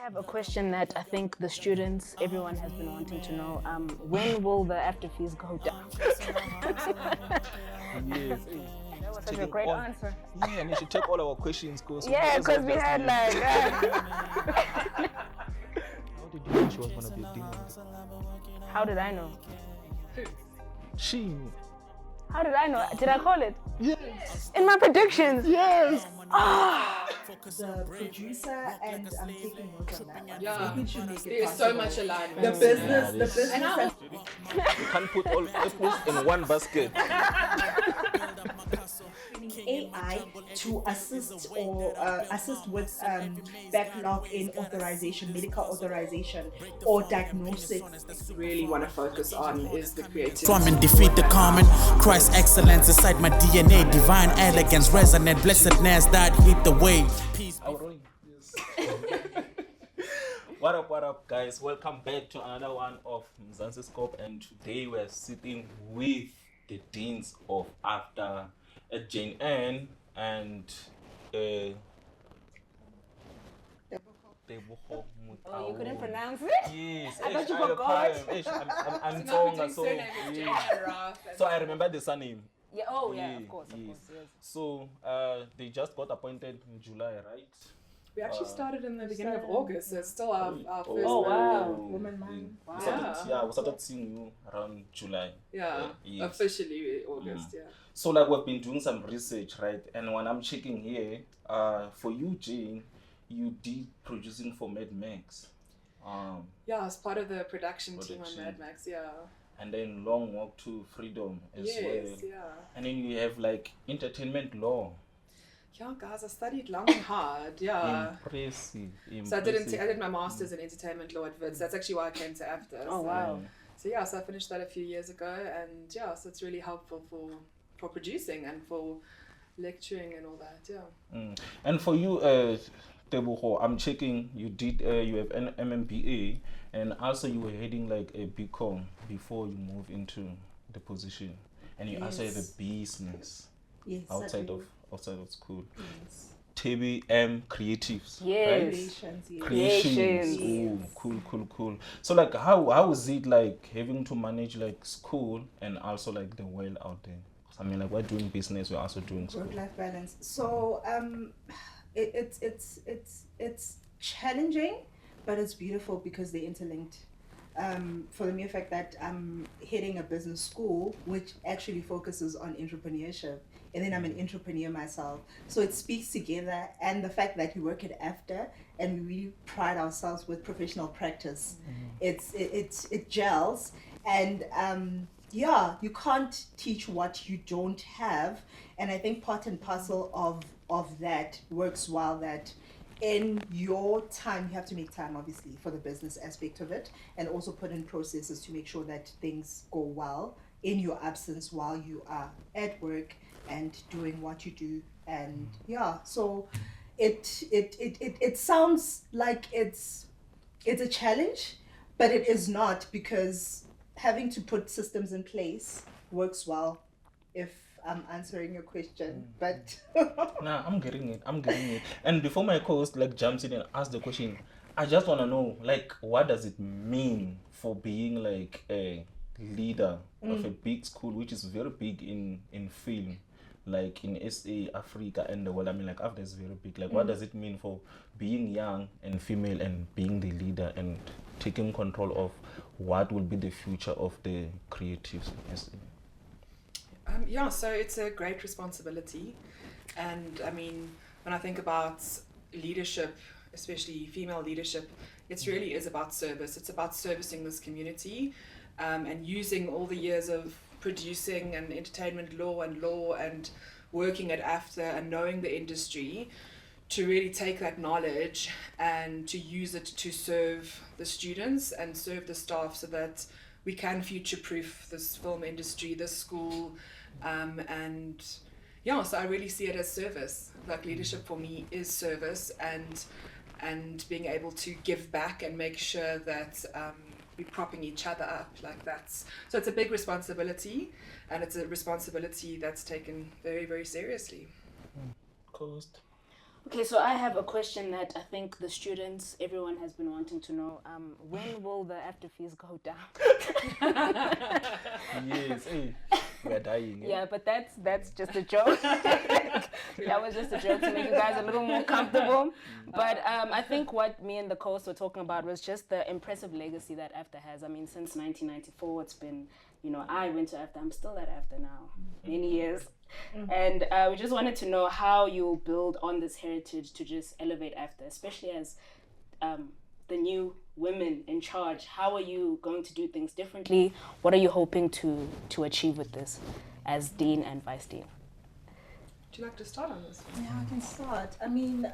have a question that I think the students, everyone has been wanting to know. When will the after fees go down? Yes. That was such a Taking great all- answer. Yeah, and you should take all our questions, cause Yeah, because we had like. How did you know she was gonna be a demon? How did I know? She. How did I know? Did I call it? Yes. In my predictions? Yes. The producer and I'm taking notes on that one. Yeah. Maybe we should make it There's so possible. much alignment. The business, Yeah, the business. And I- has- You can't put all apples in one basket. AI to assist or assist with backlog in authorization, medical authorization or diagnosis. really want to focus on is the creativity. From and defeat the common. Christ excellence inside my DNA. Divine elegance, resonant blessedness that hit the wave. Peace. Our rolling. What up, guys? Welcome back to another one of Mzansi Scope, and today we're sitting with the deans of Afda, Jane Anne and Anne&Tebogo Motaung. Oh, you couldn't pronounce it? Yes, I thought you I forgot. I'm Tonga, so so I remember the surname. Yeah. Oh, yeah. Yeah, Of course. Of yes. course. Yes. So they just got appointed in July, right? We actually started in the beginning of August, so it's still our first Oh, wow. Woman mind. We started seeing you around July. Yeah, Yes. officially August, yeah. So like we've been doing some research, right? And when I'm checking here, for you, Jane, you did producing for Mad Max. Yeah, as part of the production team on Production. Mad Max, yeah. And then Long Walk to Freedom as Yes, well. yeah. And then you have like entertainment law. Yeah, guys, I studied long and hard, yeah. Impressive. So I did my master's in entertainment law at Wits. That's actually why I came to Afda. Oh, so, wow. So yeah, so I finished that a few years ago, and yeah, so it's really helpful for producing and for lecturing and all that, yeah. And for you, Tebogo, I'm checking you did you have an MMBA, and also you were heading like a BCom before you move into the position, and you also have a Yes. business Yes. outside certainly. of school. Yes. TBM Creatives. Yes. Right? Creations, yes. Creations. Creations. Oh, cool. So like how is it like having to manage like school and also like the world out there? I mean, like we're doing business, we're also doing school. Work-life balance. So it's challenging, but it's beautiful because they're interlinked. For the mere fact that I'm heading a business school, which actually focuses on entrepreneurship, and then I'm an entrepreneur myself. So it speaks together, and the fact that we work at Afda and we really pride ourselves with professional practice, it gels, and you can't teach what you don't have, and I think part and parcel of that works well that in your time, you have to make time obviously for the business aspect of it, and also put in processes to make sure that things go well in your absence while you are at work and doing what you do. And so it sounds like it's a challenge, but it is not, because having to put systems in place works well, if I'm answering your question. But Nah, I'm getting it. And before my co-host like jumps in and asks the question, I just want to know like what does it mean for being like a leader of a big school, which is very big in film, like in SA, Africa, and the world. I mean, like Afda is very big. Like, what does it mean for being young and female and being the leader and taking control of what will be the future of the creatives in SA? So it's a great responsibility, and I mean, when I think about leadership, especially female leadership, it really is about service. It's about servicing this community, and using all the years of producing and entertainment law and working at Afda and knowing the industry to really take that knowledge and to use it to serve the students and serve the staff so that we can future-proof this film industry, this school, so I really see it as service. Like leadership for me is service, and being able to give back and make sure that we're propping each other up. So it's a big responsibility, and it's a responsibility that's taken very, very seriously. Coast. Okay, so I have a question that I think the students, everyone has been wanting to know. When will the after fees go down? Yes, hey, we are dying. Eh? Yeah, but that's just a joke. That was just a joke to make you guys a little more comfortable. But I think what me and the co-host were talking about was just the impressive legacy that Afda has. I mean, since 1994, it's been, I went to Afda. I'm still at Afda now, many years. And we just wanted to know how you'll build on this heritage to just elevate Afda, especially as the new women in charge. How are you going to do things differently? What are you hoping to achieve with this as dean and vice dean? Would you like to start on this? Yeah, I can start. I mean,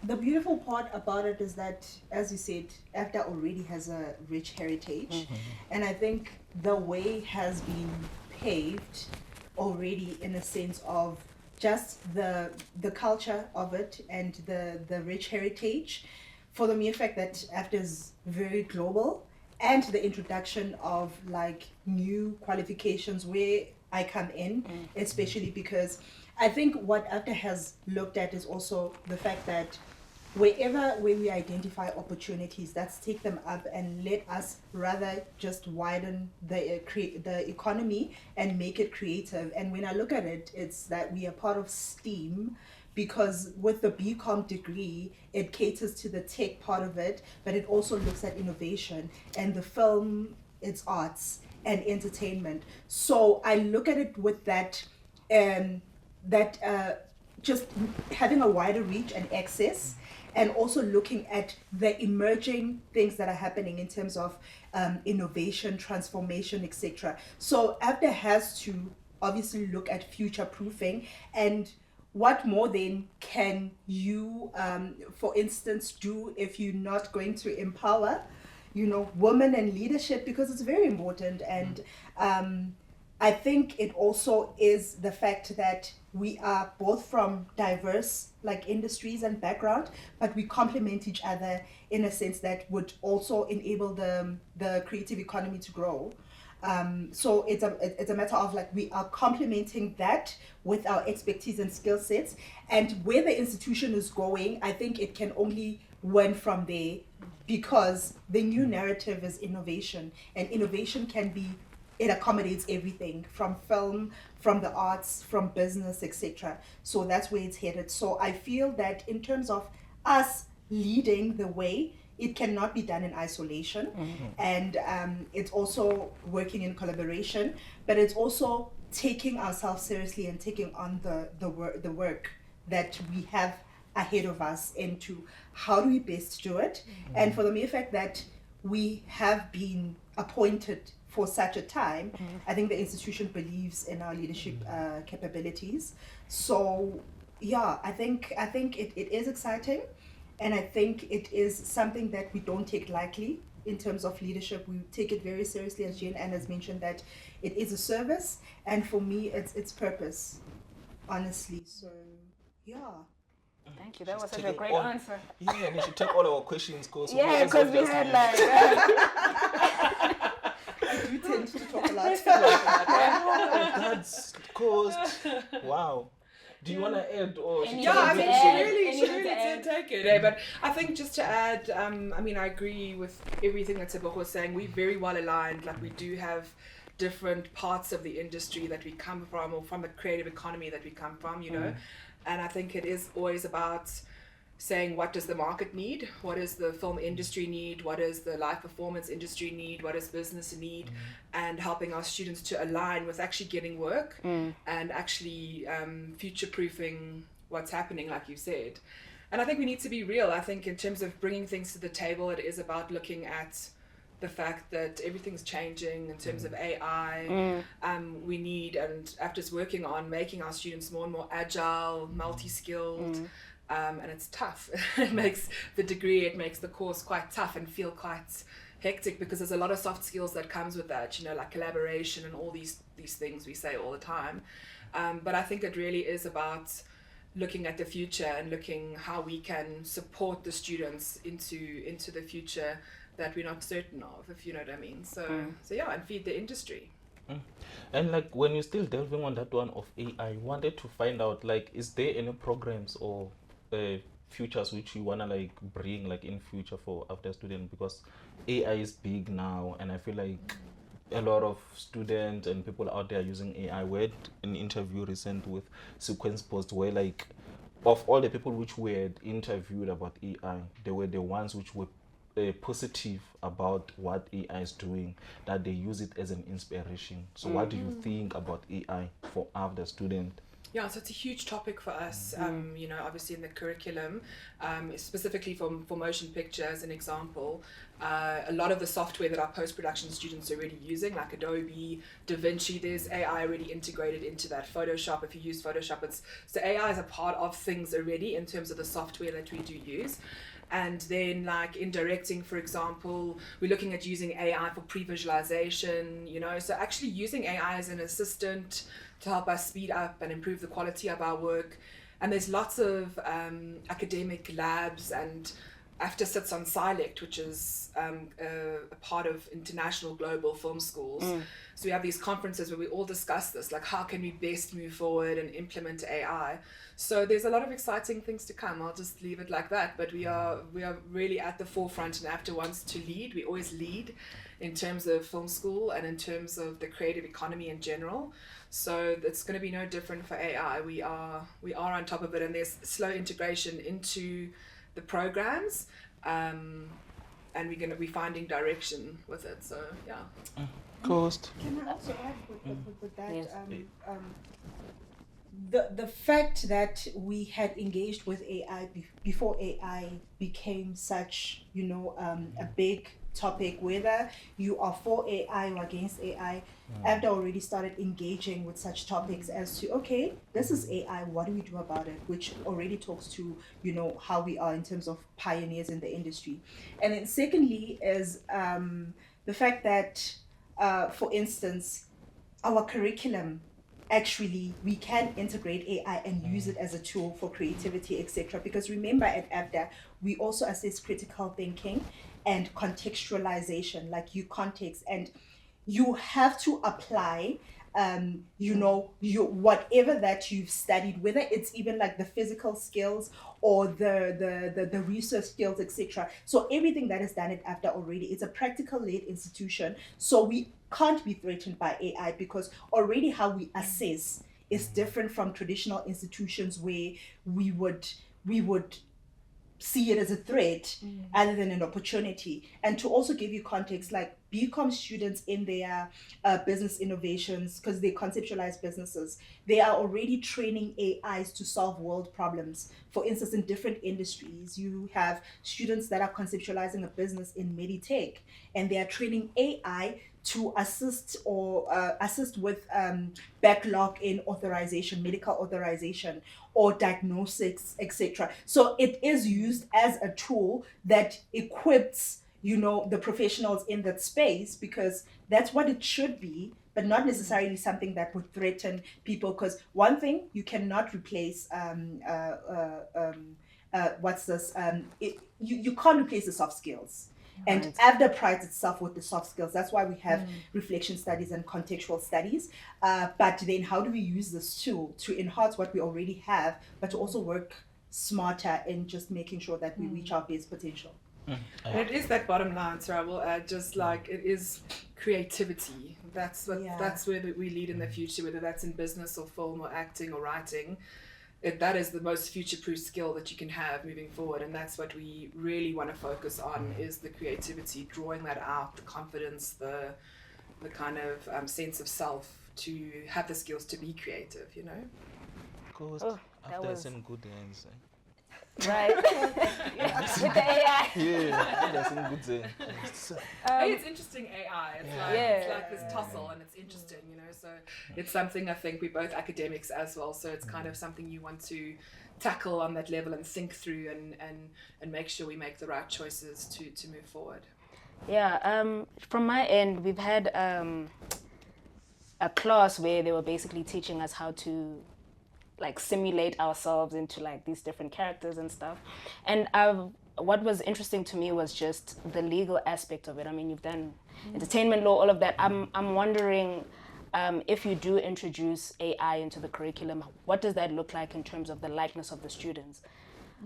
the beautiful part about it is that, as you said, Afda already has a rich heritage, and I think the way has been paved already in a sense of just the culture of it and the rich heritage, for the mere fact that Afda is very global, and the introduction of like new qualifications where I come in, especially because I think what Afda has looked at is also the fact that where we identify opportunities, let's take them up and let us rather just widen the economy and make it creative. And when I look at it, it's that we are part of STEAM, because with the BCom degree, it caters to the tech part of it, but it also looks at innovation and the film, it's arts and entertainment. So I look at it with that just having a wider reach and access, and also looking at the emerging things that are happening in terms of innovation, transformation, etc. So Afda has to obviously look at future proofing, and what more then can you, for instance, do if you're not going to empower, women and leadership, because it's very important. And I think it also is the fact that we are both from diverse industries and background, but we complement each other in a sense that would also enable the creative economy to grow. So it's a matter of we are complementing that with our expertise and skill sets, and where the institution is going, I think it can only win from there, because the new narrative is innovation, and innovation it accommodates everything from film, from the arts, from business, etc. So that's where it's headed. So I feel that in terms of us leading the way, it cannot be done in isolation. And it's also working in collaboration, but it's also taking ourselves seriously and taking on the work that we have ahead of us into how do we best do it. And for the mere fact that we have been appointed for such a time, I think the institution believes in our leadership capabilities. So yeah, I think it is exciting, and I think it is something that we don't take lightly in terms of leadership. We take it very seriously, as Jane Ann has mentioned, that it is a service, and for me it's purpose, honestly. So yeah. Thank you. That was such a taking great all- answer. Yeah, and you should take all our questions, cause Yeah, because we had I do tend to talk a lot. that's cost. Wow. Do you want to add or? Any Yeah, I Anything think to she add? really Anything to did add? take it. But I think just to add, I mean, I agree with everything that Tebogo was saying. We're very well aligned. We do have different parts of the industry that we come from, or from the creative economy that we come from, And I think it is always about saying, what does the market need? What does the film industry need? What does the live performance industry need? What does business need? And helping our students to align with actually getting work and actually future-proofing what's happening, like you said. And I think we need to be real. I think in terms of bringing things to the table, it is about looking at the fact that everything's changing in terms of AI. We need, and Afda's working on making our students more and more agile, multi-skilled, and it's tough. It makes the course quite tough and feel quite hectic, because there's a lot of soft skills that comes with that, like collaboration and all these things we say all the time. But I think it really is about looking at the future and looking how we can support the students into the future that we're not certain of, if you know what I mean. So yeah, and feed the industry. And when you're still delving on that one of AI, I wanted to find out is there any programs or futures which you wanna like bring like in future for after student, because AI is big now, and I feel like a lot of students and people out there using AI. We had an interview recent with Sequence Post where like of all the people which we had interviewed about AI, they were the ones which were positive about what AI is doing, that they use it as an inspiration. So what do you think about AI for Afda student? Yeah, so it's a huge topic for us, you know, obviously in the curriculum, specifically for motion picture as an example. A lot of the software that our post-production students are already using, like Adobe, DaVinci, there's AI already integrated into that. Photoshop, if you use Photoshop, so AI is a part of things already in terms of the software that we do use. And then like in directing, for example, we're looking at using AI for pre-visualization, you know, so actually using AI as an assistant to help us speed up and improve the quality of our work. And there's lots of academic labs, and Afda sits on SILECT, which is a part of international global film schools. So we have these conferences where we all discuss this, like how can we best move forward and implement AI. So there's a lot of exciting things to come. I'll just leave it like that. But we are really at the forefront, and Afda wants to lead. We always lead in terms of film school and in terms of the creative economy in general. So it's going to be no different for AI. We are on top of it, and there's slow integration into the programs, and we're going to be finding direction with it. So yeah. Cost. Can I also add with that? Yes. The fact that we had engaged with AI before AI became such, a big topic, whether you are for AI or against AI, Afda already started engaging with such topics as to, okay, this is AI, what do we do about it? Which already talks to, how we are in terms of pioneers in the industry. And then secondly is the fact that, for instance, our curriculum, actually we can integrate AI and use it as a tool for creativity, etc. Because remember at Afda, we also assess critical thinking and contextualization, like context, and you have to apply your whatever that you've studied, whether it's even like the physical skills or the research skills, etc. So everything that is done at Afda already, it's a practical led institution, so we can't be threatened by AI, because already how we assess is different from traditional institutions where we would see it as a threat other than an opportunity. And to also give you context, like BCom students in their business innovations, because they conceptualize businesses, they are already training AIs to solve world problems. For instance, in different industries, you have students that are conceptualizing a business in Meditech, and they are training AI to assist with backlog in authorization, medical authorization, or diagnostics, etc. So it is used as a tool that equips, the professionals in that space, because that's what it should be, but not necessarily something that would threaten people. Because one thing, you cannot replace you can't replace the soft skills. And Afda prides itself with the soft skills. That's why we have reflection studies and contextual studies. But then how do we use this tool to enhance what we already have, but to also work smarter in just making sure that we reach our best potential? And it is that bottom line, so I will add, just like it is creativity. That's where we lead in the future, whether that's in business or film or acting or writing. That is the most future-proof skill that you can have moving forward, and that's what we really want to focus on, is the creativity, drawing that out, the confidence, the kind of sense of self to have the skills to be creative, Cost. After some good hands. Right. With the AI. Yeah, that's some good hands. It's interesting AI. It's like this tussle, and it's interesting, So it's something I think we're both academics as well. So it's kind of something you want to tackle on that level and think through and make sure we make the right choices to move forward. Yeah. From my end, we've had a class where they were basically teaching us how to simulate ourselves into these different characters and stuff. And what was interesting to me was just the legal aspect of it. I mean, you've done entertainment law, all of that. I'm wondering if you do introduce AI into the curriculum, what does that look like in terms of the likeness of the students?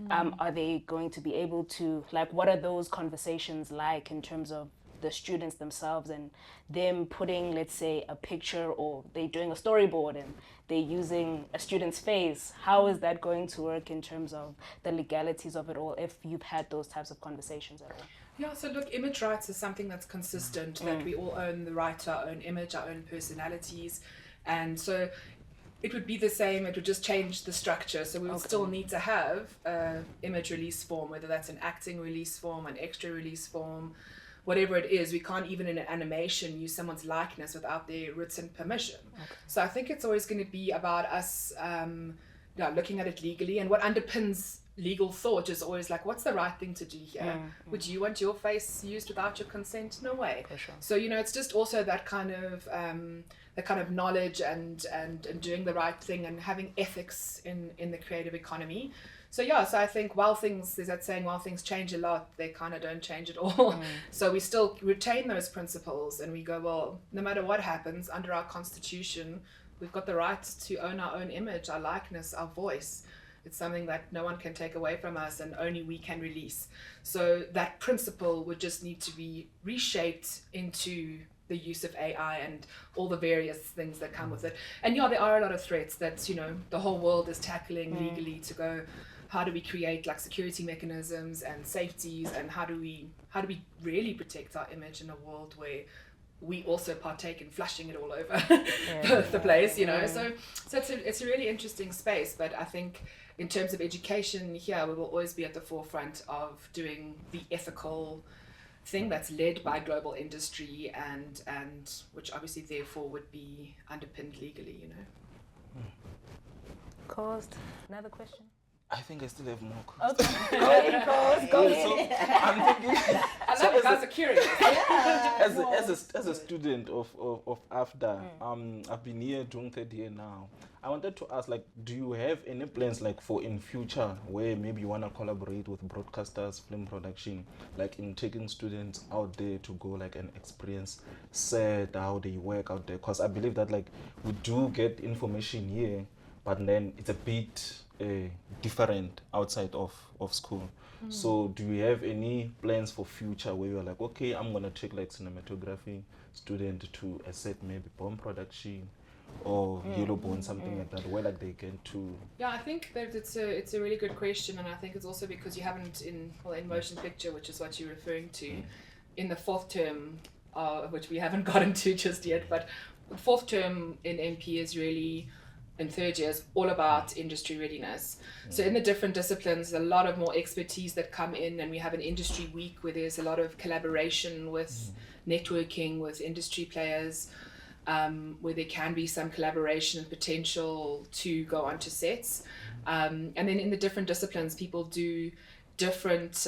Are they going to be able to, like, what are those conversations like in terms of the students themselves and them putting, let's say, a picture, or they're doing a storyboard and they're using a student's face? How is that going to work in terms of the legalities of it all, if you've had those types of conversations at all? Yeah, so look, image rights is something that's consistent, that we all own the right to our own image, our own personalities. And so it would be the same, it would just change the structure. So we would still need to have an image release form, whether that's an acting release form, an extra release form, whatever it is. We can't even in an animation use someone's likeness without their written permission. So I think it's always going to be about us looking at it legally, and what underpins legal thought is always like, what's the right thing to do here? Would you want your face used without your consent? No way. For sure. So it's just also that kind of knowledge and doing the right thing and having ethics in the creative economy. So so I think while things change a lot, they kind of don't change at all. So we still retain those principles, and we go, well, no matter what happens, under our constitution, we've got the right to own our own image, our likeness, our voice. It's something that no one can take away from us, and only we can release. So that principle would just need to be reshaped into the use of AI and all the various things that come with it. And there are a lot of threats that the whole world is tackling legally to go, how do we create like security mechanisms and safeties, and how do we really protect our image in a world where we also partake in flushing it all over the place, So it's a really interesting space. But I think in terms of education here, we will always be at the forefront of doing the ethical thing that's led by global industry, and which obviously therefore would be underpinned legally, Caused another question? I think I still have more questions. Okay. Go ahead, Caused. Go ahead. So I'm thinking, I love you guys are curious. as a student of Afda, I've been here doing third year now. I wanted to ask, like, do you have any plans, like, for in future where maybe you want to collaborate with broadcasters, film production, like in taking students out there to go like and experience set how they work out there? Because I believe that like we do get information here, but then it's a bit different outside of school. So do you have any plans for future where you're like, okay, I'm gonna take like cinematography student to a set, maybe bomb production or yellow bone, something like that, where like they get to? Yeah, I think that it's a really good question, and I think it's also because you haven't in motion picture, which is what you're referring to, in the fourth term, which we haven't gotten to just yet, but the fourth term in MP is really, in third year, is all about industry readiness. So in the different disciplines, there's a lot of more expertise that come in, and we have an industry week where there's a lot of collaboration with networking with industry players, where there can be some collaboration and potential to go onto sets. And then in the different disciplines, people do different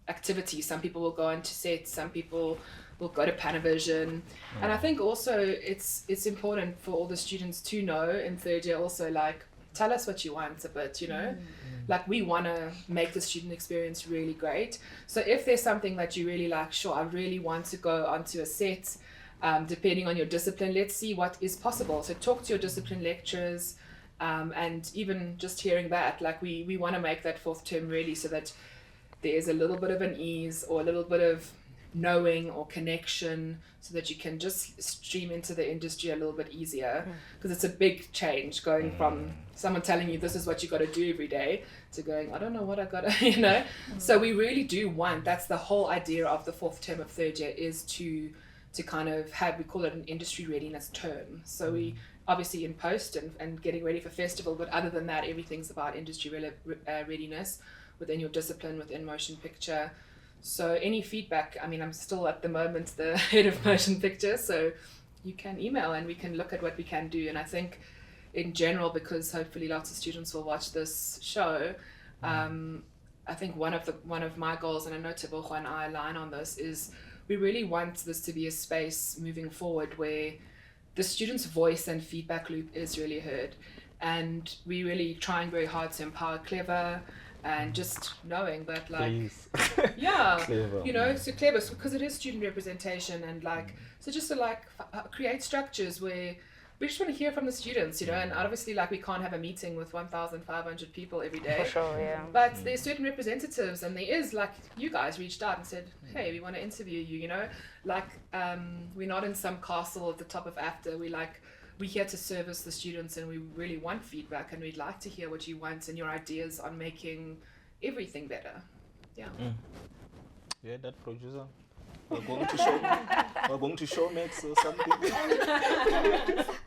activities. Some people will go onto sets, some people will go to Panavision. And I think also it's important for all the students to know in third year also, like, tell us what you want a bit, like we want to make the student experience really great. So if there's something that you really like, sure, I really want to go onto a set, depending on your discipline, let's see what is possible. So talk to your discipline lecturers, and even just hearing that, like we want to make that fourth term really so that there's a little bit of an ease or a little bit of knowing or connection, so that you can just stream into the industry a little bit easier, because it's a big change going from someone telling you this is what you got to do every day to going, I don't know what I got to, So we really do want, that's the whole idea of the fourth term of third year, is to kind of have, we call it an industry readiness term. So we obviously in post and getting ready for festival, but other than that, everything's about industry readiness within your discipline, within motion picture. So any feedback, I mean, I'm still at the moment the head of motion picture, so you can email and we can look at what we can do. And I think in general, because hopefully lots of students will watch this show, I think one of my goals, and I know Tebogo and I align on this, is we really want this to be a space moving forward where the student's voice and feedback loop is really heard. And we're really trying very hard to empower Clever, and just knowing that, like, yeah, Clever. So Clever, because it is student representation, and like, so just to like create structures where we just want to hear from the students, you know, and obviously like we can't have a meeting with 1,500 people every day. For sure, yeah. But there's certain representatives, and there is like you guys reached out and said, hey, we want to interview you, you know, like we're not in some castle at the top of Afda. We're here to service the students, and we really want feedback, and we'd like to hear what you want and your ideas on making everything better. Yeah. Yeah, that producer. We're going to show Max or something.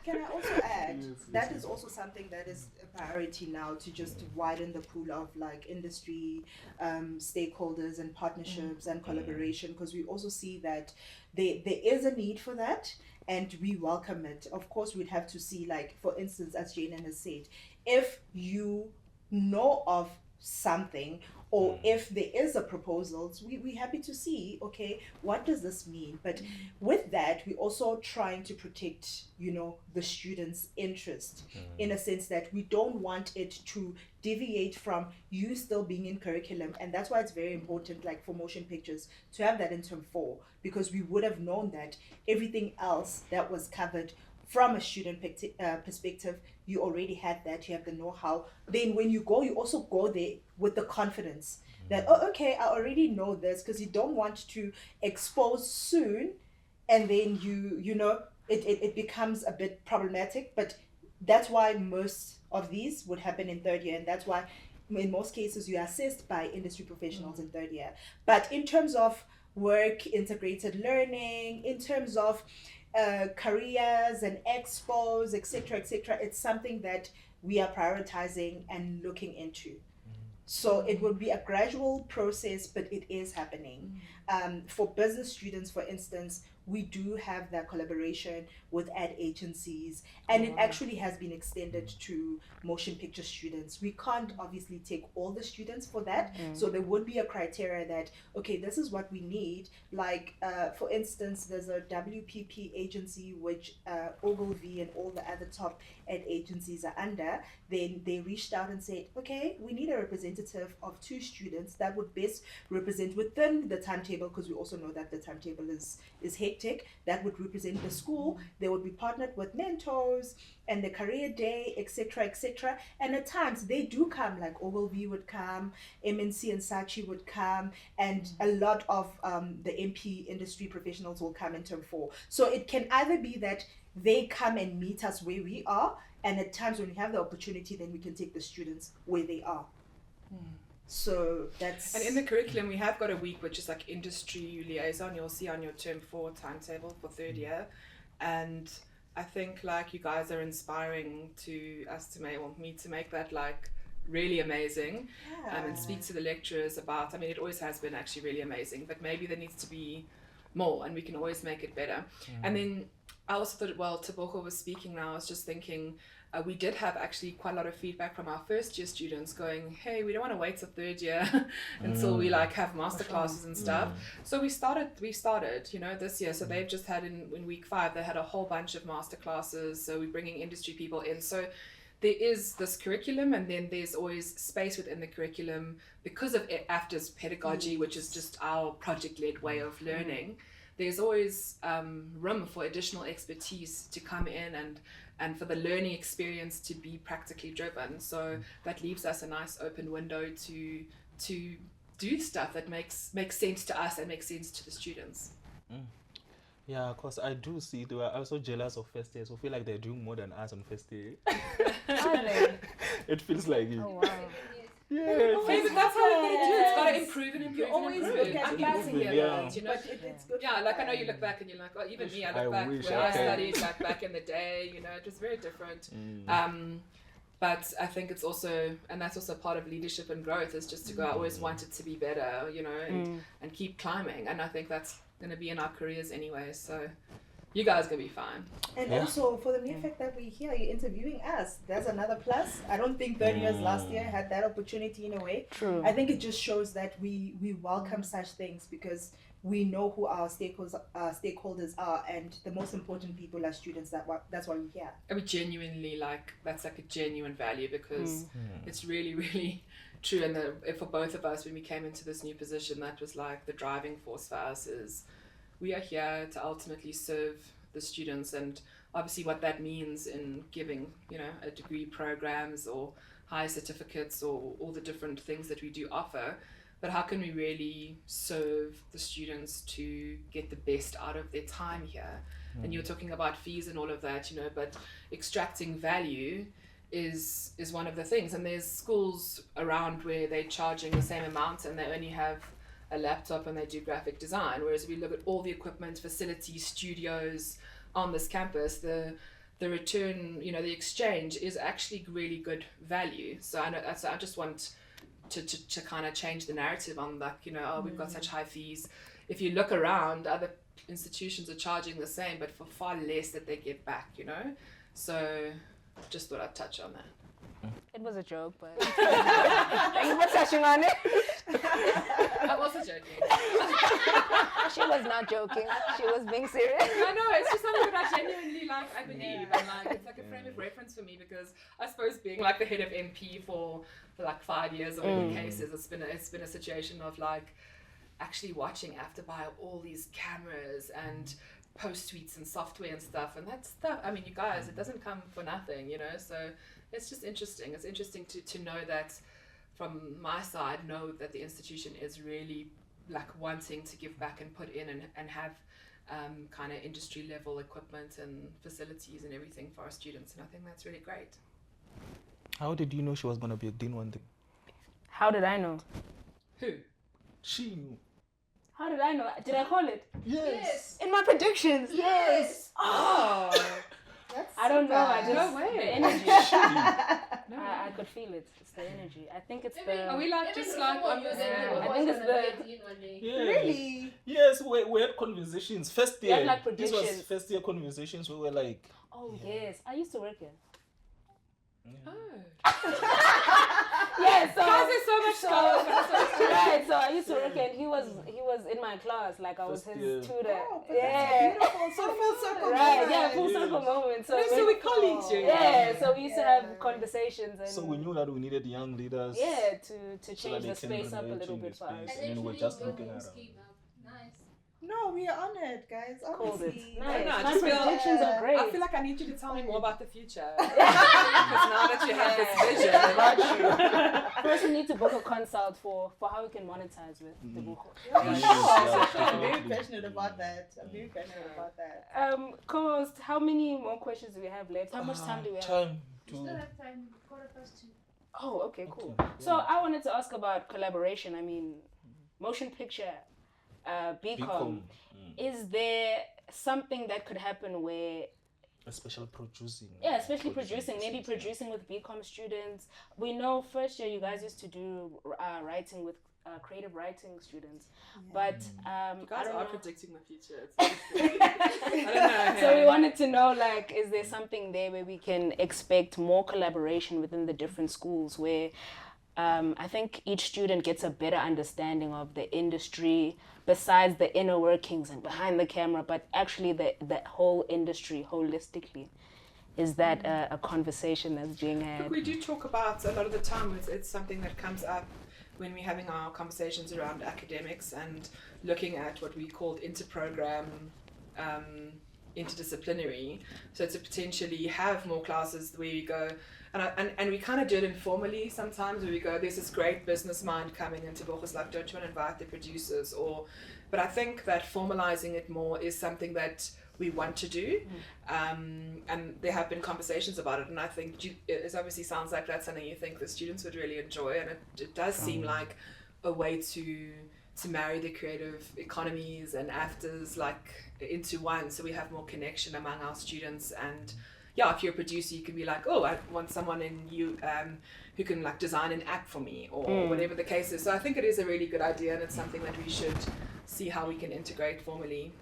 Can I also add, that is also something that is a priority now, to just widen the pool of like industry stakeholders and partnerships and collaboration, because we also see that there is a need for that, and we welcome it. Of course, we'd have to see, like, for instance, as Jane has said, if you know of something, or if there is a proposal, we're happy to see, okay, what does this mean? But with that, we're also trying to protect, you know, the students' interest, in a sense that we don't want it to deviate from you still being in curriculum. And that's why it's very important, like for motion pictures, to have that in term 4, because we would have known that everything else that was covered from a student perspective, you already had that, you have the know-how. Then when you go, you also go there with the confidence that, oh, okay, I already know this, because you don't want to expose soon, and then you know, it becomes a bit problematic. But that's why most of these would happen in 3rd year, and that's why in most cases you are assessed by industry professionals in 3rd year. But in terms of work, integrated learning, in terms of careers and expos, etc., it's something that we are prioritizing and looking into. So it will be a gradual process, but it is happening. For business students, for instance, we do have that collaboration with ad agencies, and it actually has been extended to motion picture students. We can't obviously take all the students for that, so there would be a criteria that, okay, this is what we need. Like, for instance, there's a WPP agency which Ogilvy and all the other top ad agencies are under. Then they reached out and said, okay, we need a representative of 2 students that would best represent within the timetable, because we also know that the timetable is hectic, that would represent the school. They would be partnered with mentors and the career day, etc., and at times they do come, like Ogilvy would come, MNC and Saatchi would come, and a lot of the MP industry professionals will come in term 4. So it can either be that they come and meet us where we are, and at times when we have the opportunity, then we can take the students where they are. So that's... And in the curriculum, we have got a week which is like industry liaison. You'll see on your term 4 timetable for 3rd year. And I think like you guys are inspiring me to make that like really amazing. And speak to the lecturers about, I mean, it always has been actually really amazing, but maybe there needs to be more, and we can always make it better. And then I also thought, while Tebogo was speaking now, I was just thinking, we did have actually quite a lot of feedback from our 1st year students going, hey, we don't want to wait till 3rd year until we like have master classes and stuff. So we started, you know, this year. So they've just had in week 5, they had a whole bunch of master classes. So we're bringing industry people in. So there is this curriculum, and then there's always space within the curriculum because of Afda's pedagogy, which is just our project-led way of learning. There's always room for additional expertise to come in and for the learning experience to be practically driven. So that leaves us a nice open window to do stuff that makes sense to us and makes sense to the students. Yeah, because I do see they were also jealous of 1st year, so feel like they're doing more than us on 1st year. Are they? It feels like it. Oh, wow. Yeah, Hey, but that's what we do. It's got to improve and improve. You always and look improve. at I'm glad to hear yeah. that, you know. But it's good. Yeah, like I know you look back and you're like, oh, even me, I look back wish when I I could. studied, like back in the day, you know, it was very different. But I think it's also, and that's also part of leadership and growth, is just to go, I always want it to be better, you know, and keep climbing. And I think that's going to be in our careers anyway. So you guys are going to be fine. And also, for the mere fact that we're here, you're interviewing us, that's another plus. I don't think 30 years last year had that opportunity in a way. True. I think it just shows that we welcome such things, because we know who our stakeholders are, and the most important people are students. That's why we're here. And we genuinely that's like a genuine value, because it's really, really true. And for both of us, when we came into this new position, that was like the driving force for us is we are here to ultimately serve the students, and obviously what that means in giving, you know, a degree programs or higher certificates or all the different things that we do offer. But how can we really serve the students to get the best out of their time here? And you're talking about fees and all of that, you know, but extracting value is one of the things. And there's schools around where they're charging the same amount and they only have a laptop and they do graphic design. Whereas we look at all the equipment, facilities, studios on this campus, the return, you know, the exchange is actually really good value. So I just want to kind of change the narrative on like, you know, oh, we've got such high fees. If you look around, other institutions are charging the same, but for far less that they get back, you know. So just thought I'd touch on that. It was a joke, but thank you for touching on it. I'm also joking. She was not joking. She was being serious. I know, it's just something that I genuinely like, I believe, and like it's like a frame of reference for me, because I suppose being like the head of MP for like 5 years or whatever cases, it's been a situation of like actually watching Afda buy all these cameras and post tweets and software and stuff, and that stuff, I mean, you guys, it doesn't come for nothing, you know. So it's just interesting. It's interesting to know that from my side, know that the institution is really like wanting to give back and put in and have kind of industry level equipment and facilities and everything for our students, and I think that's really great. How did you know she was going to be a dean one day? How did I know? Who? She knew. How did I know? Did I call it? Yes. In my predictions. Yes. Oh, That's I don't know. I just No way. the energy. no. I could feel it. It's the energy. I think it's the. Are we like just like on the I think it's the. Yeah. Really? Yes, we had conversations. First year. had, like, This was predictions. first year conversations. We were like, Oh yes, I used to work here. Oh. Yeah, so Guys, there's so much stuff. right. So I used to work here, and he was in my class. Like I was First his year. tutor. Oh, but Yeah. that's beautiful. So full circle. Right. moment. Yeah. Full Yes. circle moment. So, So we're colleagues, you. Yeah. So we used to have Yeah. conversations and. so we knew that we needed young leaders. Yeah, to so that change they the can space up a really little change bit the for us. space. And then we're just looking at them. Nice. No, we are honored, guys. Called it. Honestly. Nice. No, I My just feel- predictions are great. I feel like I need you to tell me more about the future. Because now that you have this vision. First, we need to book a consult for how we can monetize with the book. Yes, I'm very definitely. passionate about that. I'm very passionate about that. Co-host, how many more questions do we have left? How much time do we have? Time We still to. have time, 2:45. Oh, okay, cool. Okay, So yeah. I wanted to ask about collaboration. I mean, motion picture, BCom. Become Is there something that could happen where, a special producing. yeah, especially producing, maybe producing with BCom students? We know first year you guys used to do writing with creative writing students, but You I guys don't are know. predicting the future. I don't know. So we wanted to know, like, is there something there where we can expect more collaboration within the different schools where I think each student gets a better understanding of the industry besides the inner workings and behind the camera, but actually the whole industry holistically. Is that a conversation that's being had? Look, we do talk about, a lot of the time, it's something that comes up when we're having our conversations around academics and looking at what we called inter-program, interdisciplinary. So to potentially have more classes where we go, and we kind of do it informally sometimes, where we go, there's this great business mind coming into Tebogo's, like, don't you want to invite the producers? But I think that formalizing it more is something that we want to do, and there have been conversations about it, and I think it obviously sounds like that's something you think the students would really enjoy, and it does seem like a way to marry the creative economies and Afda's like into one, so we have more connection among our students. And yeah, if you're a producer, you can be like, oh, I want someone in you who can like design an app for me, or whatever the case is. So I think it is a really good idea, and it's something that we should see how we can integrate formally.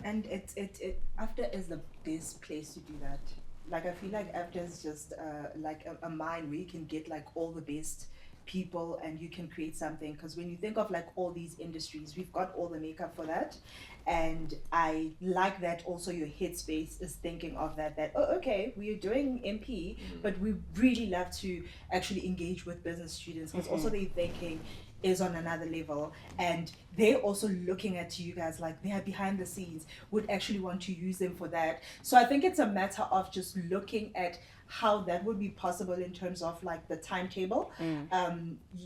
And Afda is the best place to do that. Like, I feel like Afda is just like a mine where you can get like all the best people and you can create something. Because when you think of like all these industries, we've got all the makeup for that. And I like that also your headspace is thinking of that oh, okay, we're doing MP, but we really love to actually engage with business students, because also they're thinking is on another level, and they're also looking at you guys like they are behind the scenes, would actually want to use them for that. So I think it's a matter of just looking at how that would be possible in terms of like the timetable,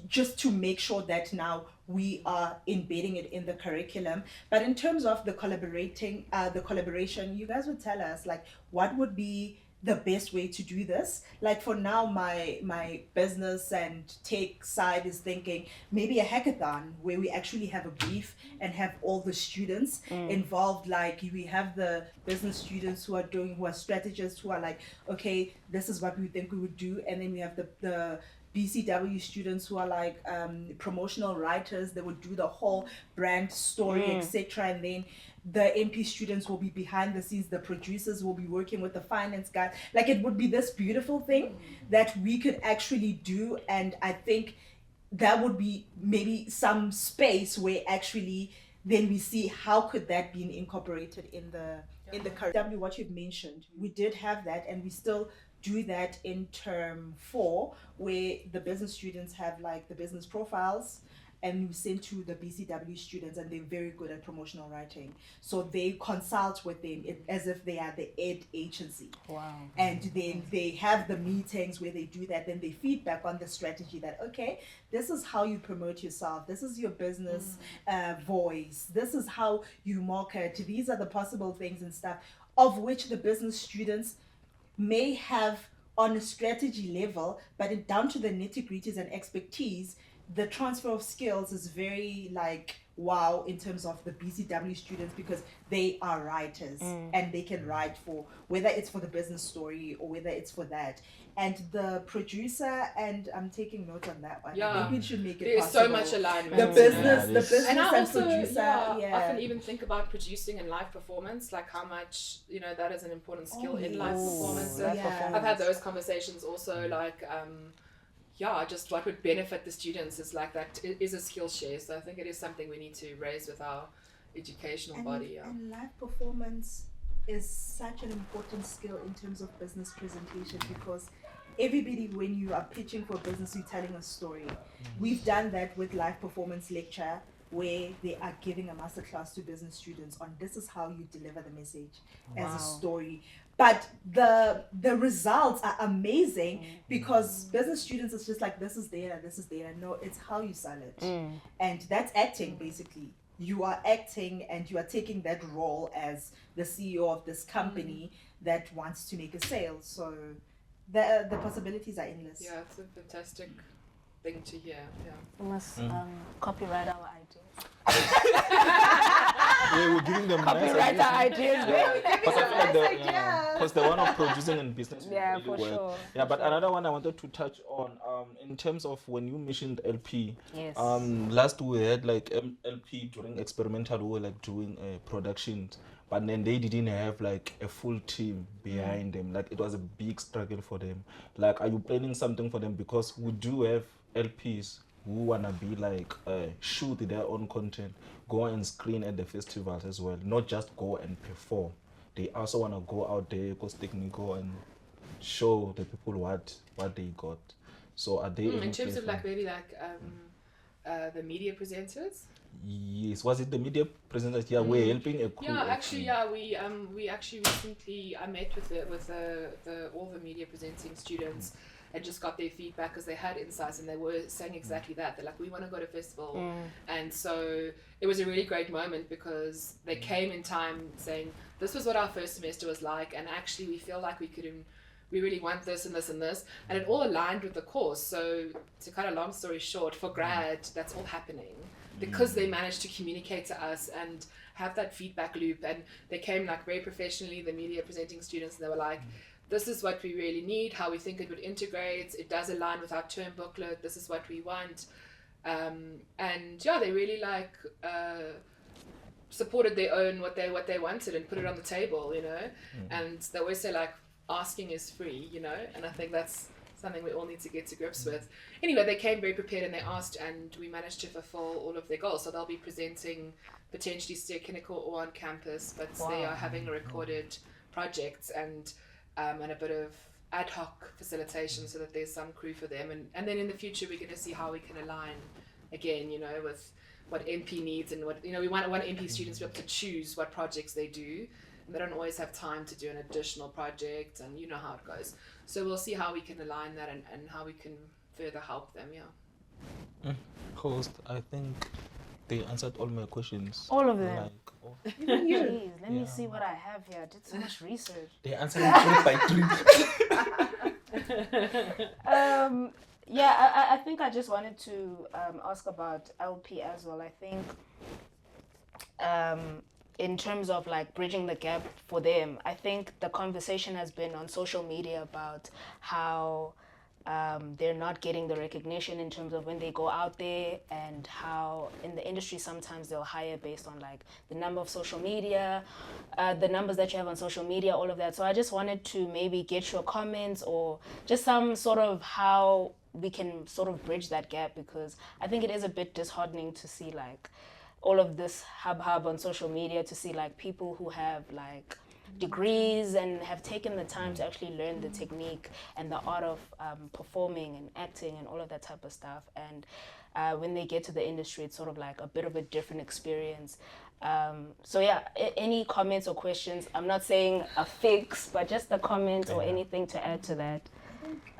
just to make sure that now we are embedding it in the curriculum. But in terms of the collaboration, you guys would tell us like what would be the best way to do this. Like for now, my business and tech side is thinking maybe a hackathon where we actually have a brief and have all the students involved. Like we have the business students who are strategists, who are like, okay, this is what we think we would do, and then we have the BCW students who are like promotional writers. They would do the whole brand story, etc. And then the MP students will be behind the scenes. The producers will be working with the finance guys. Like it would be this beautiful thing that we could actually do. And I think that would be maybe some space where actually then we see how could that be incorporated in the curriculum. What you've mentioned, we did have that, and we still do that in term 4, where the business students have like the business profiles, and we send to the BCW students, and they're very good at promotional writing. So they consult with them as if they are the ed agency. Wow. And then they have the meetings where they do that. Then they feedback on the strategy that, okay, this is how you promote yourself. This is your business voice. This is how you market. These are the possible things and stuff, of which the business students may have on a strategy level, but down to the nitty-gritties and expertise, the transfer of skills is very like wow in terms of the BCW students, because they are writers and they can write for whether it's for the business story or whether it's for that. And the producer, and I'm taking note on that one. Yeah. I think we should make it There's possible. so much alignment. The business, And I also producer. often even think about producing and live performance, like how much, that is an important skill in live performance. So I've had those conversations also, like, just what would benefit the students is like that is a skill share. So I think it is something we need to raise with our educational body. And live performance is such an important skill in terms of business presentation, because everybody, when you are pitching for a business, you're telling a story. We've done that with live performance lecture, where they are giving a masterclass to business students on this is how you deliver the message as a story. But the results are amazing, because business students, it's just like, this is data. No, it's how you sell it. And that's acting, basically. You are acting and you are taking that role as the CEO of this company that wants to make a sale. So the possibilities are endless. Yeah, it's a fantastic thing to hear. Yeah. We must copyright our ideas. Yeah, we're giving them Copyright our ideas. Because the one of producing and business. Yeah, really for work. sure. Yeah, but another one I wanted to touch on, in terms of when you mentioned LP. Yes. Last we had like LP during experimental, we were like doing productions, but then they didn't have like a full team behind them. Like it was a big struggle for them. Like, are you planning something for them? Because we do have LPs who wanna be like shoot their own content, go and screen at the festivals as well, not just go and perform. They also wanna go out there, go and show the people what they got. So are they in terms of like maybe like the media presenters? Yes, was it the media presenters? Yeah, we're helping a crew. Yeah, actually, we actually recently I met with all the media presenting students and just got their feedback, because they had insights and they were saying exactly that. They're like, we want to go to festival, and so it was a really great moment, because they came in time saying this was what our first semester was like, and actually we feel like we really want this and this and this, and it all aligned with the course. So to cut a long story short, for grad, that's all happening because they managed to communicate to us and have that feedback loop. And they came like very professionally, the media presenting students, and they were like, this is what we really need, how we think it would integrate, it does align with our term booklet, this is what we want. And yeah, they really like supported their own what they wanted and put it on the table, and they always say like, asking is free, and I think that's something we all need to get to grips with. Anyway, they came very prepared and they asked, and we managed to fulfill all of their goals. So they'll be presenting potentially clinical or on campus, but they are having a recorded project and a bit of ad hoc facilitation, so that there's some crew for them. And then in the future, we're going to see how we can align again, you know, with what MP needs and what, you know, we want MP students to be able to choose what projects they do. And they don't always have time to do an additional project, and you know how it goes. So we'll see how we can align that and how we can further help them, yeah. Host, I think they answered all my questions. All of them. Like, oh, Even you. Jeez, let me Yeah. see what I have here. I did so much research. they answered it 3 by 3. Yeah, I think I just wanted to ask about LP as well. I think in terms of like bridging the gap for them, I think the conversation has been on social media about how they're not getting the recognition in terms of when they go out there, and how in the industry sometimes they'll hire based on like the number of social media, the numbers that you have on social media, all of that. So I just wanted to maybe get your comments or just some sort of how we can sort of bridge that gap, because I think it is a bit disheartening to see like all of this hub on social media, to see like people who have like degrees and have taken the time to actually learn the technique and the art of performing and acting and all of that type of stuff, and when they get to the industry it's sort of like a bit of a different experience. So yeah, any comments or questions? I'm not saying a fix, but just a comment or anything to add to that.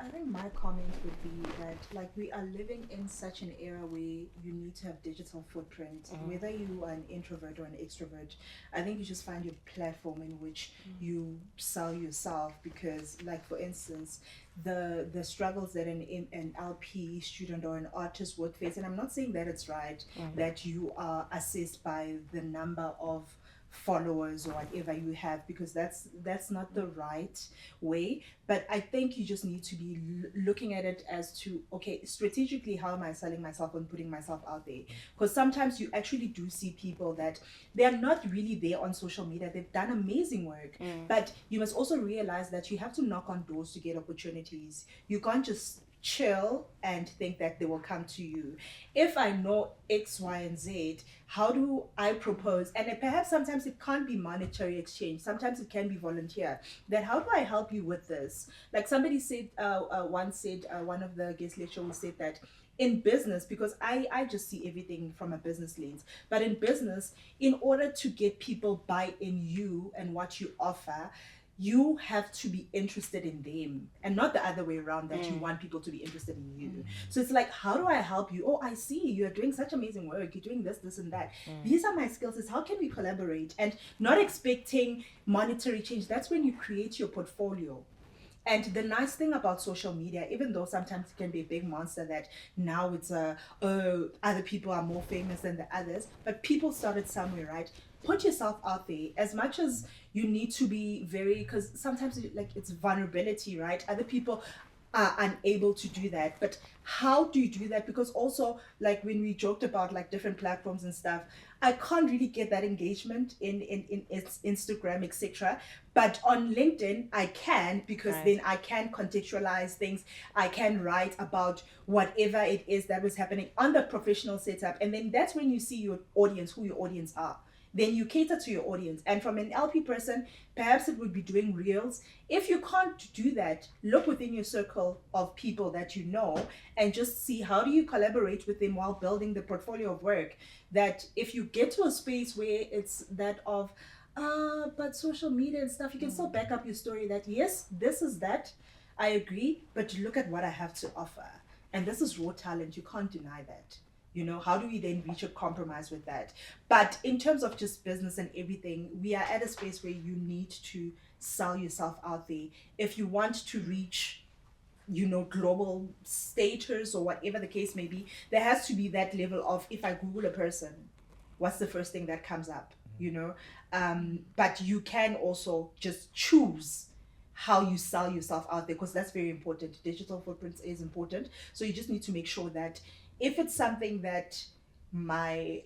I think my comment would be that like we are living in such an era where you need to have digital footprint, whether you are an introvert or an extrovert. I think you just find your platform in which you sell yourself, because like for instance the struggles that an LP student or an artist would face, and I'm not saying that it's right that you are assessed by the number of followers or whatever you have, because that's not the right way. But I think you just need to be looking at it as to, okay, strategically, how am I selling myself and putting myself out there? Because sometimes you actually do see people that they are not really there on social media. They've done amazing work, but you must also realize that you have to knock on doors to get opportunities. You can't just chill and think that they will come to you. If I know X, Y, and Z, how do I propose? And perhaps sometimes it can't be monetary exchange. Sometimes it can be volunteer. That how do I help you with this? Like somebody said, once said, one of the guest lecturers said that in business, because I just see everything from a business lens, but in business, in order to get people buy in you and what you offer, you have to be interested in them, and not the other way around, that you want people to be interested in you. So it's like, how do I help you? Oh, I see you're doing such amazing work. You're doing this and that. These are my skills. Is how can we collaborate? And not expecting monetary change. That's when you create your portfolio. And the nice thing about social media, even though sometimes it can be a big monster that now it's other people are more famous than the others, but people started somewhere, right? Put yourself out there as much as you need to be very, because sometimes like it's vulnerability, right? Other people are unable to do that, but how do you do that? Because also, like when we joked about like different platforms and stuff, I can't really get that engagement in Instagram, etc. But on LinkedIn, I can, because then I can contextualize things. I can write about whatever it is that was happening on the professional setup, and then that's when you see your audience, who your audience are. Then you cater to your audience. And from an LP person, perhaps it would be doing reels. If you can't do that, look within your circle of people that you know and just see how do you collaborate with them while building the portfolio of work. That if you get to a space where it's that of, but social media and stuff, you can still back up your story that, yes, this is that, I agree, but look at what I have to offer. And this is raw talent, you can't deny that. You know, how do we then reach a compromise with that? But in terms of just business and everything, we are at a space where you need to sell yourself out there. If you want to reach, you know, global status or whatever the case may be, there has to be that level of, if I Google a person, what's the first thing that comes up, you know? But you can also just choose how you sell yourself out there, because that's very important. Digital footprints is important. So you just need to make sure that if it's something that my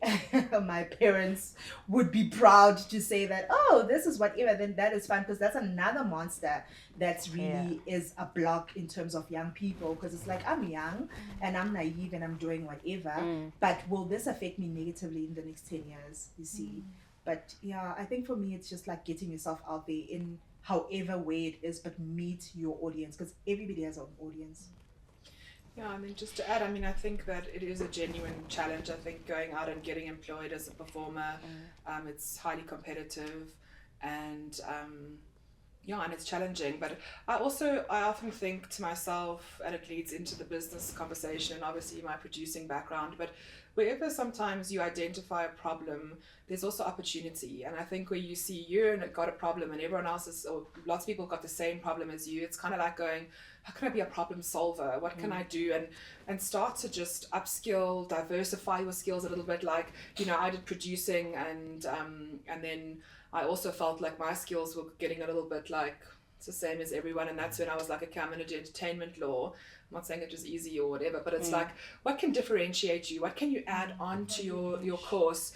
my parents would be proud to say that, oh, this is whatever, then that is fine, because that's another monster that's really is a block in terms of young people, because it's like, I'm young and I'm naive and I'm doing whatever, but will this affect me negatively in the next 10 years, you see? But yeah, I think for me it's just like getting yourself out there in however way it is, but meet your audience, because everybody has an audience. Yeah, and then just to add, I mean, I think that it is a genuine challenge. I think going out and getting employed as a performer, it's highly competitive, and and it's challenging. But I often think to myself, and it leads into the business conversation, obviously my producing background, but wherever sometimes you identify a problem, there's also opportunity. And I think where you see you got a problem and everyone else is, or lots of people got the same problem as you, it's kind of like going, how can I be a problem solver? What can I do? And start to just upskill, diversify your skills a little bit. Like, I did producing, and then I also felt like my skills were getting a little bit like it's the same as everyone, and that's when I was like, okay, I'm going to do entertainment law. I'm not saying it was easy or whatever, but it's like, what can differentiate you? What can you add on to your course?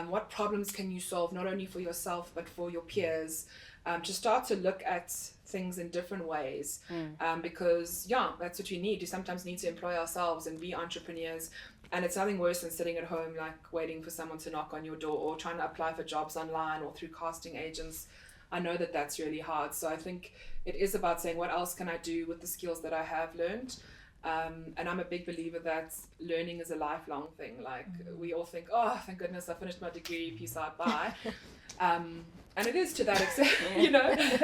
What problems can you solve, not only for yourself, but for your peers? To start to look at things in different ways, because that's what we need. We sometimes need to employ ourselves and be entrepreneurs, and it's nothing worse than sitting at home like waiting for someone to knock on your door or trying to apply for jobs online or through casting agents. I know that that's really hard, so I think it is about saying, what else can I do with the skills that I have learned? And I'm a big believer that learning is a lifelong thing. Like, we all think, oh, thank goodness I finished my degree, peace out, bye. And it is to that extent,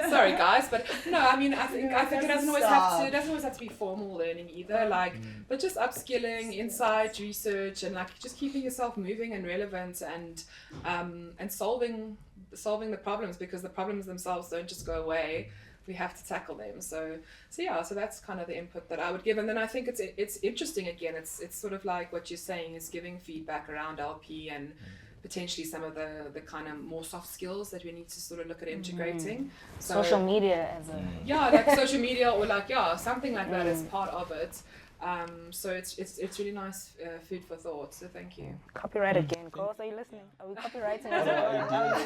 sorry guys, but no, I mean, I think it doesn't always have to be formal learning either, but just upskilling, insight, research, and like just keeping yourself moving and relevant, and solving the problems, because the problems themselves don't just go away. We have to tackle them. So that's kind of the input that I would give. And then I think it's interesting again. It's sort of like what you're saying is giving feedback around LP and potentially some of the kind of more soft skills that we need to sort of look at integrating. So, social media as a like social media, or like something like that as part of it. So it's really nice food for thought. So thank you. Copyright again. Coles, are you listening? Are we copywriting as well?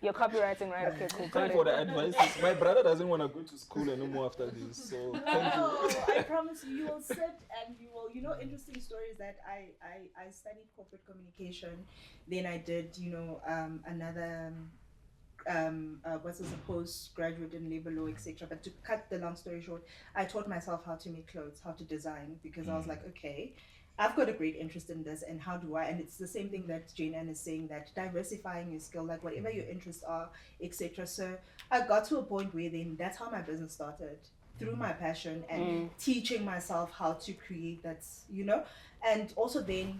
You're copywriting, right? Okay, cool. Thank you for the advice. My brother doesn't want to go to school anymore after this, so thank you. I promise you will sit and you will, interesting stories that I studied corporate communication, then I did, another was as a postgraduate in labor law, etc. But to cut the long story short, I taught myself how to make clothes, how to design, because I was like, okay, I've got a great interest in this, and how do I? And it's the same thing that Jane Ann is saying, that diversifying your skill, like whatever your interests are, etc. So I got to a point where then that's how my business started, through my passion and teaching myself how to create that, and also then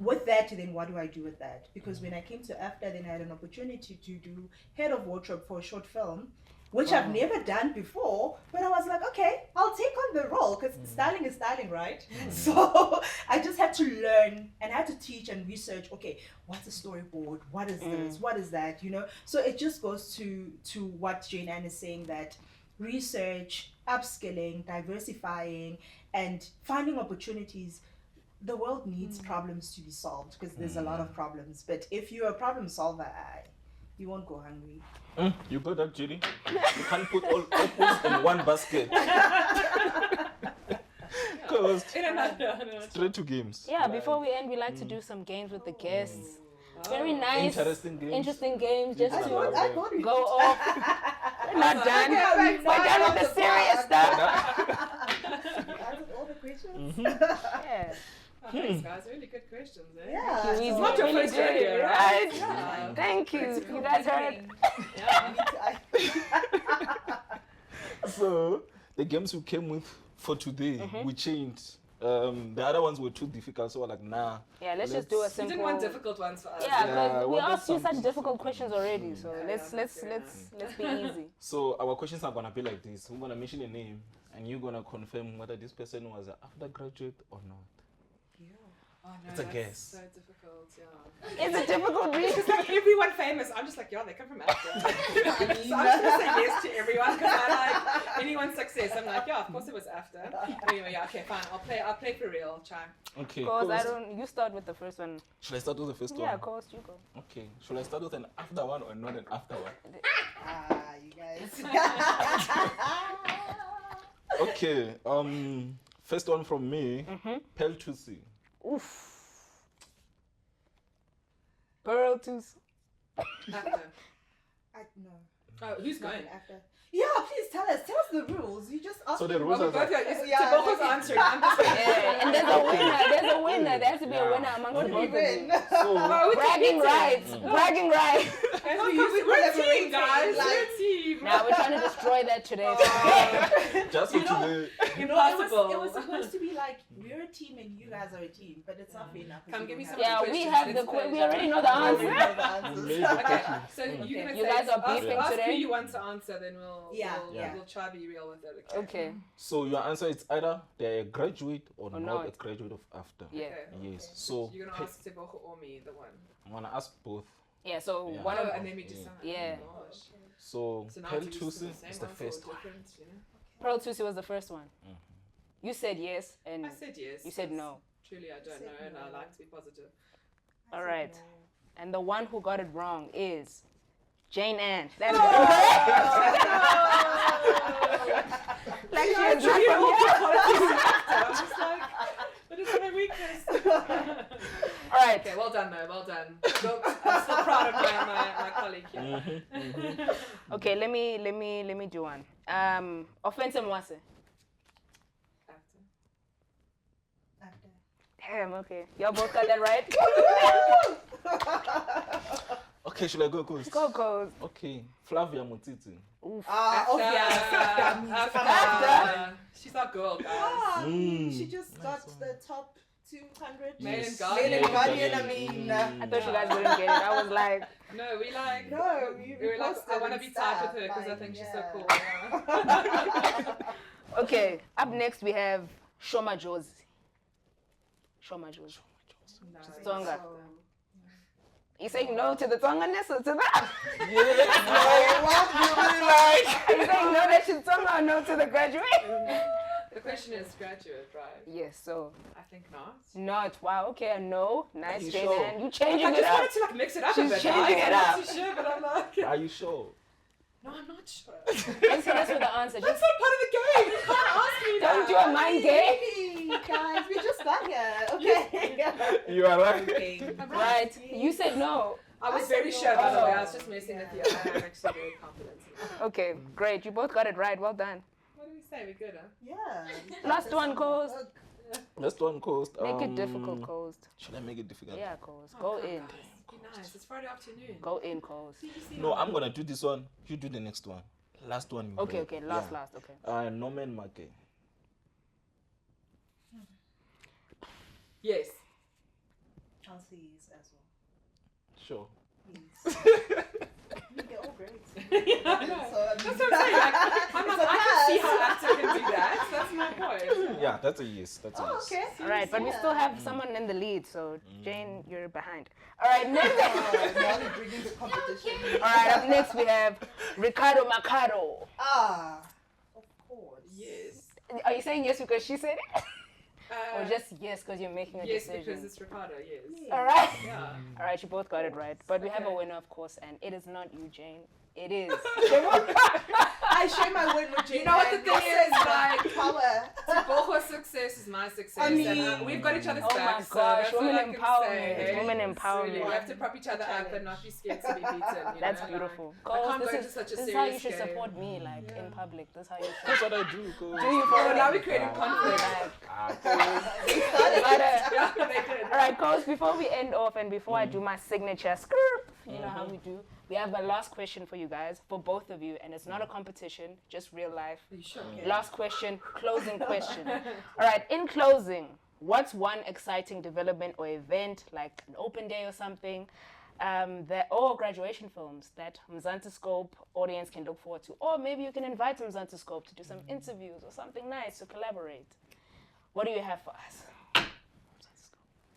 with that, then what do I do with that? Because when I came to Afda, then I had an opportunity to do head of wardrobe for a short film, which I've never done before, but I was like, okay, I'll take on the role, because styling is styling, right? So I just had to learn and had to teach and research, okay, what's a storyboard? What is this? What is that? So it just goes to what Jane Ann is saying, that research, upskilling, diversifying, and finding opportunities. The world needs problems to be solved, because there's a lot of problems. But if you're a problem solver, you won't go hungry. You got that, Judy? You can't put all apples in one basket. Because straight to games. Yeah, before we end, we like to do some games with the guests. Very nice, interesting games, just to go off. We're not done. We're done with the serious stuff. You answered all the questions? Yeah. Thanks, guys. Really good questions. Eh? Yeah. It's not your first rodeo, right? Yeah. Thank you. You guys heard? So the games we came with for today, we changed. The other ones were too difficult, so we're like, nah. Yeah, let's just do a You simple. didn't want difficult ones for us. Yeah, because we what asked you about such difficult questions already, so let's be easy. So our questions are gonna be like this. We're gonna mention a name, and you're gonna confirm whether this person was an undergraduate or not. Oh, no, It's a that's guess. so difficult, yeah. It's a difficult reason. It's like everyone famous. I'm just like, they come from Afda. So I'm just going to say yes to everyone, because I like anyone's success. I'm like, of course it was Afda. Anyway, okay, fine. I'll play for real. Try. Okay. Because you start with the first one. Should I start with the first one? Yeah, of course, you go. Okay. Should I start with an after one or not an after one? You guys. Okay. First one from me. Pearl Tusi. Oof. Pearl Tusi. Afda. No. Oh, who's going? After. Yeah, please tell us. Tell us the rules. You just asked So me. the rules Well, are we both like, are. Yeah, Tebogo's like- answering. I'm just Yeah, and there's a winner. There's a winner. There has to be a Yeah. winner amongst What the did we both of you. win? so Bragging rights. Bragging rights. And We're a team, guys. Like, We're a team. Now we're trying to destroy that today. just for today. Impossible. It was supposed to be like we're a team and you guys are a team, but it's not fair enough. Come give me some Yeah, we questions. have Let's the play. we already know the answer. We made the Okay, question. so you're gonna You say, guys are ask, beefing ask today? who you want to answer, then we'll Yeah. we'll try to be real with it. Okay. So your answer is either they're a graduate or Or not not. a graduate of Afda. Yeah. Okay. Yes. So You're gonna ask Tebogo or me, the one. I wanna ask both. Yeah. So Yeah. one Oh, of and then we just Yeah. Gosh. So So now Pel do you use Tusi same is the answer or first one. different, you know? Pearl Tusi was the first one. You said yes, and I said yes. you said because no. Truly, I don't said know, and I no. like to be positive. All right. And the one who got it wrong is Jane Ann. Oh, That's like she is not from here. I'm just like, that is my weakness. All right. Okay, well done, though. Well done. So, I'm still proud of my colleague here. Okay. Let me do one. Offensive Mwase. After. Damn. Okay. Y'all both got that right. Okay, should I go coast? Go Coast. Okay, Flavia Mutiti. Afda. She's our girl, guys. She just got the top 200. Male Yes. and Guardian. Male and Guardian, I Mm. mean. I thought you guys wouldn't get it. I was like, No, we like. No, we were like, posted I want to and be tied with stuff, her because I like, think she's yeah. so cool. Yeah. okay. Up next we have Shoma Jozi. Shoma Jozi. Tsonga. So- You saying no to the Tonganess or to the? Yes, like, what you really like? Are you saying no that she's Tonga or no to the graduate? The question is graduate, right? Yes. So I think not. not. Wow. Okay. A no. Nice, You Jane sure? Ann. You I changing it just up. wanted to like mix it up She's a bit. changing guys. it I'm up. not too sure, but I'm like, Are you sure? no, I'm not sure. Let's hit us with the answer. That's Just not part of the game. You can't ask me that. don't do a mind game. Hey, guys, we just got here. Okay. You are right. I'm Right. You said no. I was I said very no. sure, by the way. I Oh. was just messing with you. I am actually very confident. Okay. Great. You both got it right. Well done. What do we say? We're good, huh? Yeah. Last one, Coast. Last one coast. Make it difficult, Coast. Should I make it difficult? Yeah, Coast. Oh, Go come in. on, guys. Be nice. It's Friday afternoon. Go in, Coast. No, I'm gonna do this one. You do the next one. Last one. You Okay. read. Okay. Last. Yeah. Okay. Norman Make. Yes. I'll see yes as well. Sure. Yes. They're all great. I know. So, That's what I'm saying. Like, I can see how actor can do that. That's my point. Yeah, that's a yes. That's a Oh, yes. okay. All right, but we Yeah. still have someone in the lead, so Jane, you're behind. All right, next. Oh, now you're bringing the competition. All right, up next we have Ricardo Macaro. Ah, of course. Yes. Are you saying yes because she said it, or Uh, just yes because you're making a yes, decision? because it's Ricardo, yes. All right. Yeah. All right, you both got it right, but we have a Okay. winner, of course, and it is not you, Jane. It is. I share my win with Jane. You know what the and thing is, listen, like- power. Boho's success is my success. I mean- and we've got each other's Oh my backs. gosh, so that's all women I can empowerment, say, hey? women It's empowerment. Really, we have to prop each other up and not be scared to be beaten. You That's know? beautiful. Like, I can't Coles, go into such a this is how you serious should game. support me, like in public. This is how you should. That's what I do. Cause Do you Oh, for now real? we created conflict. But, Yeah, they did. all right, Coles, before we end off and before I do my signature script, you know how we do, we have a last question for you guys, for both of you, and it's not a competition, just real life. Are you sure? Last question, closing question. All right, in closing, what's one exciting development or event, like an open day or something, or graduation films that Mzansi audience can look forward to? Or maybe you can invite Mzansi to do some interviews or something nice to collaborate. What do you have for us?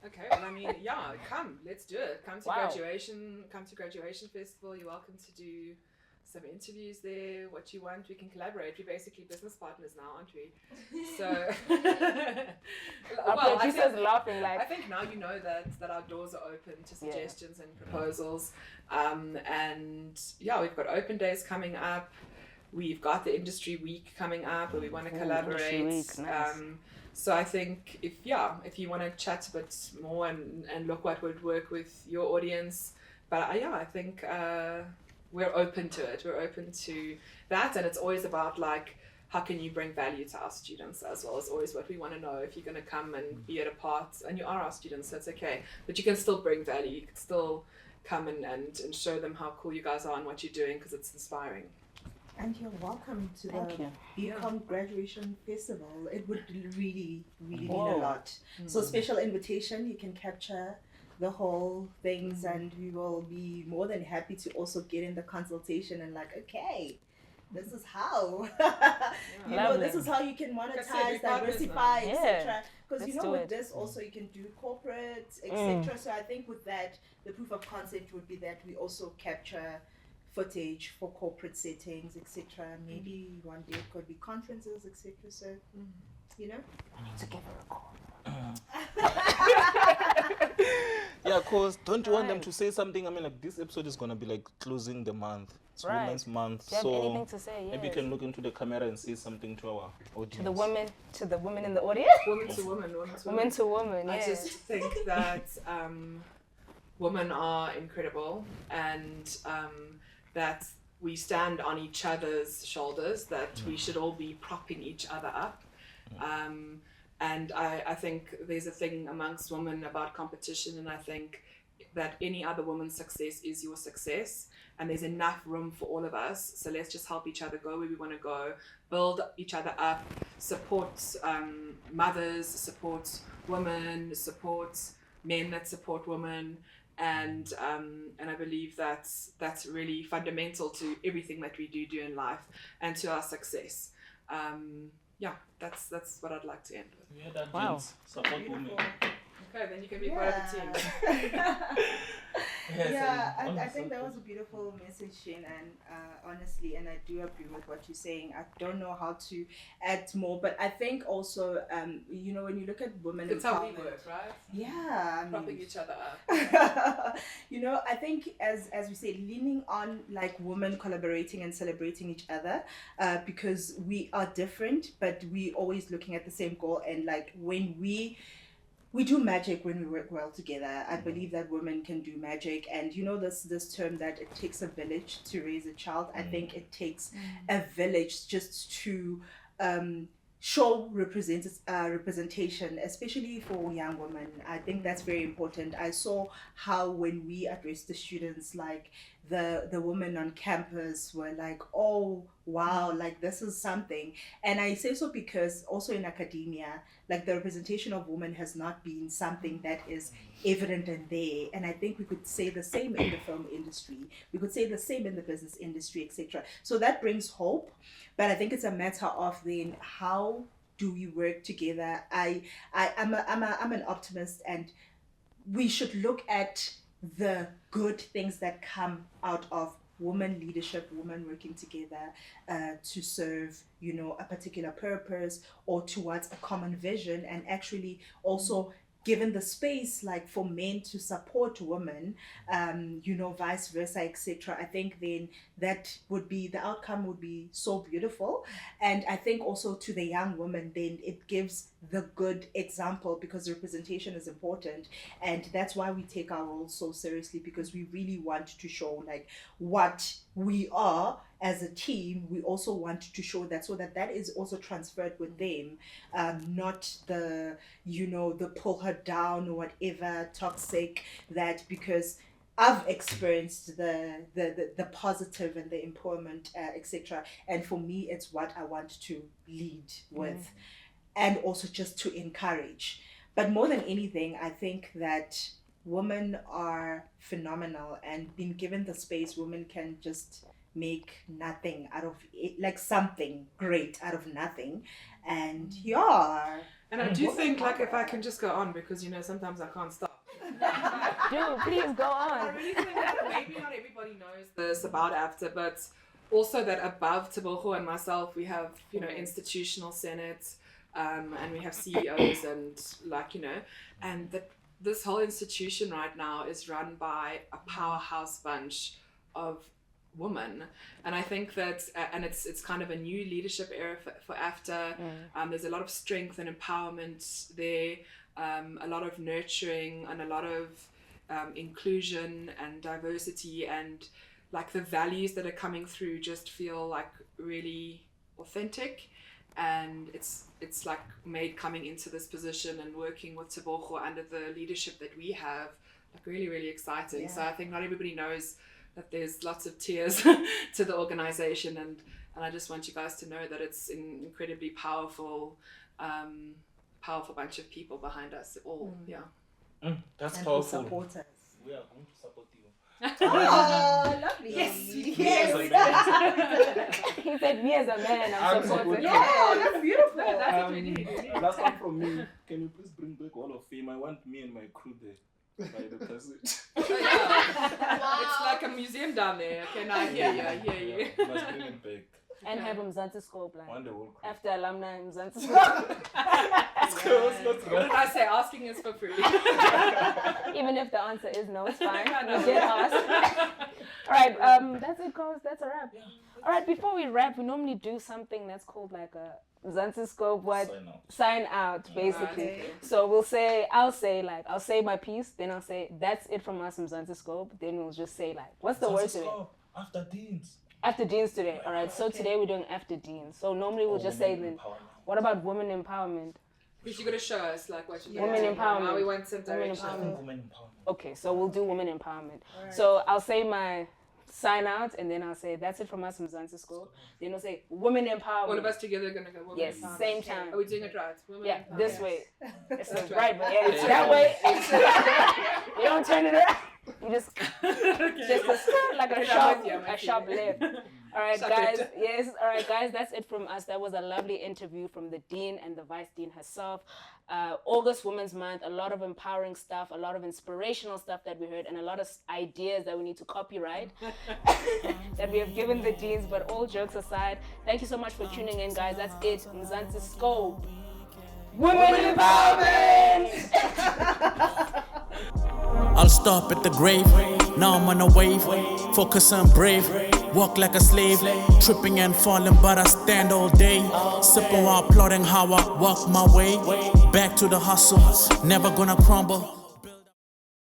Okay, well, I mean, yeah, come, let's do it. Come to Wow. graduation festival. You're welcome to do some interviews there. What you want, we can collaborate. We're basically business partners now, aren't we? So, Our well, I producer's think, laughing I like, think now you know that our doors are open to Yeah. suggestions and proposals. And yeah, we've got open days coming up. We've got the industry week coming up where we want to Ooh, collaborate. industry week, nice. So I think if you want to chat a bit more and look what would work with your audience, but yeah, I think we're open to it. We're open to that, and it's always about like, how can you bring value to our students as well? Is always what we want to know. If you're going to come and be at a part, and you are our students, that's okay. But you can still bring value. You can still come and show them how cool you guys are and what you're doing, because it's inspiring. And you're welcome to Thank the you. BCom Graduation Festival. It would really, really mean a Whoa. lot. So special invitation, you can capture the whole things, and we will be more than happy to also get in the consultation and like, okay, this is how you know, Lovely. this is how you can monetize, big partners diversify, now. etc. Because you Let's know, do with it. this also you can do corporate, etc. So I think with that, the proof of concept would be that we also capture footage for corporate settings, etc. Maybe one day it could be conferences, etc. So you know. I need to give her a call. Yeah, cause don't you want them to say something? I mean, like this episode is gonna be like closing the month. It's Right. Women's Month, Do you have so anything to say? Yes. maybe you can look into the camera and say something to our audience. To the women in the audience. Woman to woman, woman to Woman to woman. I Yes. just think that women are incredible, and that we stand on each other's shoulders, that we should all be propping each other up. And I think there's a thing amongst women about competition, and I think that any other woman's success is your success, and there's enough room for all of us. So let's just help each other go where we want to go, build each other up, support mothers, support women, support men that support women, and I believe that's really fundamental to everything that we do in life and to our success. Yeah, that's what I'd like to end with. Yeah, that Wow. means support women. Okay, then you can be part of the team. Yes, Yeah, and I on think that the was a beautiful message, Shane, and honestly, and I do agree with what you're saying. I don't know how to add more, but I think also, you know, when you look at women That's how we empowerment- work, right? Yeah, I Propping mean, each other up. you know, I think as we say, leaning on like women collaborating and celebrating each other, because we are different, but we always looking at the same goal. And like when we do magic when we work well together. I believe that women can do magic, and you know this term that it takes a village to raise a child. I think it takes a village just to show representation, especially for young women. I think that's very important. I saw how when we addressed the students, like the women on campus were like, oh wow, like this is something. And I say so because also in academia, like the representation of women has not been something that is evident and there. And I think we could say the same in the film industry, we could say the same in the business industry, etc. So that brings hope. But I think it's a matter of then how do we work together. I'm an optimist, and we should look at the good things that come out of women leadership, women working together to serve, you know, a particular purpose or towards a common vision, and actually also given the space like for men to support women, you know, vice versa, etc. I think then that would be, the outcome would be so beautiful. And I think also to the young women, then it gives the good example, because representation is important. And that's why we take our role so seriously, because we really want to show like what we are as a team. We also want to show that, so that that is also transferred with them, not the, you know, the pull her down or whatever toxic, that, because I've experienced the positive and the empowerment, etc. And for me, it's what I want to lead with, and also just to encourage. But more than anything, I think that women are phenomenal, and being given the space, women can just make nothing out of it, like something great out of nothing. And yeah. And I do think, like, if I can just go on, because, you know, sometimes I can't stop. Do please go I on. really think that maybe not everybody knows this about Afda, but also that above Tebogo and myself, we have, you know, institutional senates, and we have CEOs, and like, you know, and that this whole institution right now is run by a powerhouse bunch of women. And I think that, and it's kind of a new leadership era for Afda. There's a lot of strength and empowerment there, a lot of nurturing, and a lot of inclusion and diversity, and like the values that are coming through just feel like really authentic, and it's like made coming into this position and working with Tebogo under the leadership that we have like really, really exciting. So I think not everybody knows that there's lots of tiers to the organization, and I just want you guys to know that it's an incredibly powerful bunch of people behind us all. That's And powerful. support us. We are going to support you. Oh, lovely. Yes. He said, me as a man, I'm I'm supporting. supporting. Yeah, that's beautiful. That's what we need. Last one from me. Can you please bring back Wall of Fame? I want me and my crew there by the passage. It's like a museum down there. Okay, now I hear you. I hear you. Must bring it back. And have Mzansi Scope, like, One the whole crew. after alumni Mzansi Scope. What did I say? Asking is for free. Even if the answer is no, it's fine. I know. We did ask. All right, that's it, guys. That's a wrap. All right, before we wrap, we normally do something that's called like a Mzansi Scope sign out, basically. Okay. So I'll say my piece, then I'll say that's it from us, Mzansi Scope. Then we'll just say like, what's the word today? After Deans. After Deans today. All right. So today we're doing after Deans. So normally we'll just say then, what about women empowerment? Because you're going to show us like what you're Women doing. empowerment. How we want some Women direction. empowerment. Women empowerment. Okay, so we'll do women empowerment. So I'll say my sign out, and then I'll say that's it from us from Mzansi School. Then I'll say women empowerment. All of us together are going to go women Yes, empowerment. same time. Are we doing it right? Women Yeah, empowerment. this way. It's That's right, but yeah, it's Yeah. that way. You don't turn it around. You just like a sharp left. All right, Sharp guys. left. Yes. All right, guys. That's it from us. That was a lovely interview from the dean and the vice dean herself. August Women's Month. A lot of empowering stuff, a lot of inspirational stuff that we heard, and a lot of ideas that we need to copyright that we have given the deans. But all jokes aside, thank you so much for tuning in, guys. That's it. Mzansi Scope. Women empowerment. I'll stop at the grave. Now I'm on a wave. Focus on brave. Walk like a slave. Tripping and falling, but I stand all day. Sipping while plotting how I walk my way. Back to the hustle. Never gonna crumble.